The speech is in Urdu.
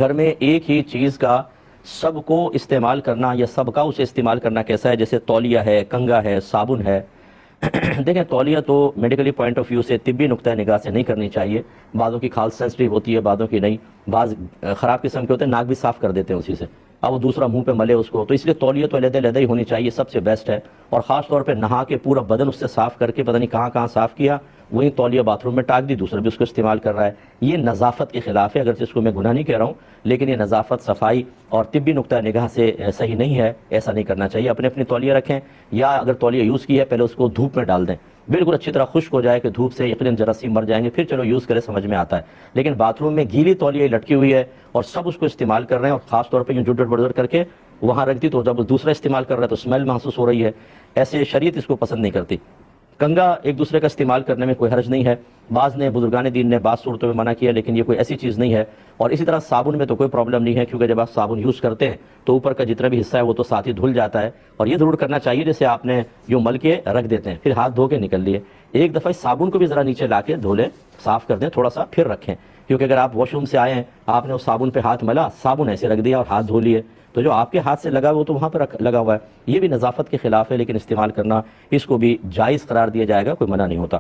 گھر میں ایک ہی چیز کا سب کو استعمال کرنا یا سب کا اسے استعمال کرنا کیسا ہے؟ جیسے تولیہ ہے، کنگا ہے، صابن ہے۔ دیکھیں تولیہ تو میڈیکلی پوائنٹ آف ویو سے، طبی نقطہ نگاہ سے نہیں کرنی چاہیے۔ بعضوں کی کھال سینسٹیو ہوتی ہے، بعضوں کی نہیں۔ بعض خراب قسم کے ہوتے ہیں، ناک بھی صاف کر دیتے ہیں اسی سے، اب وہ دوسرا منہ پہ ملے اس کو، تو اس لیے تولیہ تو علیحدہ علیحدہ ہی ہونی چاہیے، سب سے بیسٹ ہے۔ اور خاص طور پہ نہا کے پورا بدن اس سے صاف کر کے، پتہ نہیں کہاں کہاں صاف کیا، وہیں تولیہ باتھ روم میں ٹاک دی، دوسرا بھی اس کو استعمال کر رہا ہے۔ یہ نظافت کے خلاف ہے، اگرچہ اس کو میں گناہ نہیں کہہ رہا ہوں، لیکن یہ نظافت، صفائی اور طبی نقطہ نگاہ سے صحیح نہیں ہے، ایسا نہیں کرنا چاہیے۔ اپنے اپنی تولیہ رکھیں، یا اگر تولیہ یوز کی ہے پہلے اس کو دھوپ میں ڈال دیں، بالکل اچھی طرح خشک ہو جائے کہ دھوپ سے یقیناً جراثیم مر جائیں گے، پھر چلو یوز کرے، سمجھ میں آتا ہے۔ لیکن باتھ روم میں گیلی تولیہ لٹکی ہوئی ہے اور سب اس کو استعمال کر رہے ہیں، اور خاص طور پہ یوں جڑ بڑ کر کے وہاں رکھ دی، تو جب دوسرا استعمال کر رہا ہے تو اسمیل محسوس ہو رہی ہے، ایسے شریعت اس کو پسند نہیں کرتی۔ کنگا ایک دوسرے کا استعمال کرنے میں کوئی حرج نہیں ہے، بعض نے بزرگان دین نے بعض صورتوں میں منع کیا، لیکن یہ کوئی ایسی چیز نہیں ہے۔ اور اسی طرح صابن میں تو کوئی پرابلم نہیں ہے، کیونکہ جب آپ صابن یوز کرتے ہیں تو اوپر کا جتنا بھی حصہ ہے وہ تو ساتھ ہی دھل جاتا ہے، اور یہ ضرور کرنا چاہیے جیسے آپ نے یوں مل کے رکھ دیتے ہیں، پھر ہاتھ دھو کے نکل لیے، ایک دفعہ صابن کو بھی ذرا نیچے لا کے دھو لیں، صاف کر دیں تھوڑا سا، پھر رکھیں۔ کیونکہ اگر آپ واش روم سے آئے ہیں، آپ نے اس صابن پہ ہاتھ ملا، صابن ایسے رکھ دیا اور ہاتھ دھو لیے، تو جو آپ کے ہاتھ سے لگا وہ تو وہاں پہ لگا ہوا ہے، یہ بھی نظافت کے خلاف ہے، لیکن استعمال کرنا اس کو بھی جائز قرار دیا جائے گا، کوئی منع نہیں ہوتا۔